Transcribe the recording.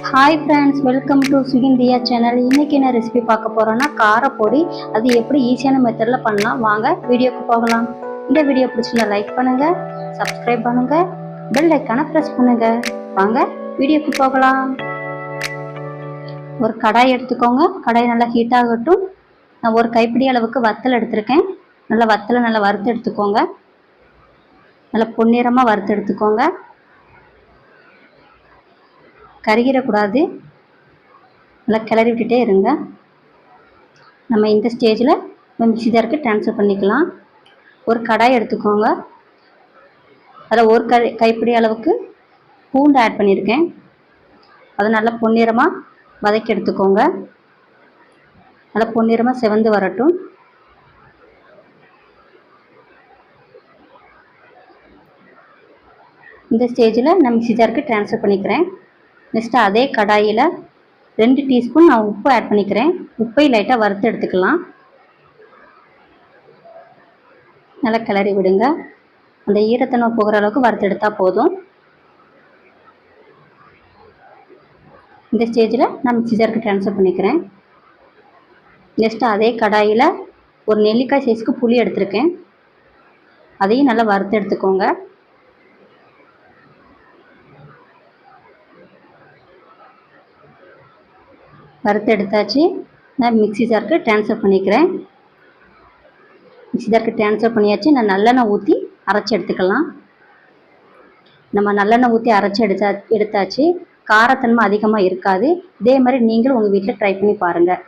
Hi friends, welcome to Sukinthiya channel. இன்றைக்கி என்ன recipe பார்க்க போகிறோன்னா காரப்பொடி. அது எப்படி ஈஸியான மெத்தடில் பண்ணலாம், வாங்க வீடியோக்கு போகலாம். இந்த வீடியோ பிடிச்சிருந்தா லைக் பண்ணுங்கள், சப்ஸ்கிரைப் பண்ணுங்கள், பெல் ஐக்கானை ப்ரெஸ் பண்ணுங்கள். வாங்க வீடியோக்கு போகலாம். ஒரு கடாய் எடுத்துக்கோங்க. கடாய் நல்லா ஹீட் ஆகட்டும். நான் ஒரு கைப்பிடி அளவுக்கு வத்தல் எடுத்திருக்கேன். நல்லா வத்தலை நல்லா வறுத்து எடுத்துக்கோங்க. நல்லா பொன்னிறமாக வறுத்து எடுத்துக்கோங்க. கருகிடக்கூடாது. நல்லா கிளறி விட்டுட்டே இருங்க. நம்ம இந்த ஸ்டேஜில் மிக்ஸி ஜாருக்கு ட்ரான்ஸ்ஃபர் பண்ணிக்கலாம். ஒரு கடாய் எடுத்துக்கோங்க. அதில் ஒரு கைப்பிடி அளவுக்கு பூண்டு ஆட் பண்ணியிருக்கேன். அதை நல்லா பொன்னிறமாக வதக்கி எடுத்துக்கோங்க. நல்லா பொன்னிறமாக செவந்து வரட்டும். இந்த ஸ்டேஜில் நான் மிக்ஸி ஜாருக்கு ட்ரான்ஸ்ஃபர் பண்ணிக்கிறேன். நெக்ஸ்ட்டு அதே கடாயில் 2 டீஸ்பூன் நான் உப்பு ஆட் பண்ணிக்கிறேன். உப்பை லைட்டாக வறுத்து எடுத்துக்கலாம். நல்லா கிளறி விடுங்க. அந்த ஈரத்தன்மை போகிற அளவுக்கு வறுத்து எடுத்தால் போதும். இந்த ஸ்டேஜில் நான் மிக்ஸி ஜாருக்கு ட்ரான்ஸ்ஃபர் பண்ணிக்கிறேன். நெக்ஸ்ட்டு அதே கடாயில் ஒரு நெல்லிக்காய் சைஸ்க்கு புளி எடுத்திருக்கேன். அதையும் நல்லா வறுத்து எடுத்துக்கோங்க. வறுத்து எடுத்தாச்சு. நான் மிக்ஸி ஜாருக்கு ட்ரான்ஸ்ஃபர் பண்ணிக்கிறேன். மிக்ஸி ஜாருக்கு ட்ரான்ஸ்ஃபர் பண்ணியாச்சு. நான் நல்லெண்ணெய் ஊற்றி அரைச்சி எடுத்துக்கலாம். நம்ம நல்லெண்ணெய் ஊற்றி அரைச்சி எடுத்தாச்சு. காரத்தன்மை அதிகமாக இருக்காது. இதே மாதிரி நீங்களும் உங்கள் வீட்டில் ட்ரை பண்ணி பாருங்கள்.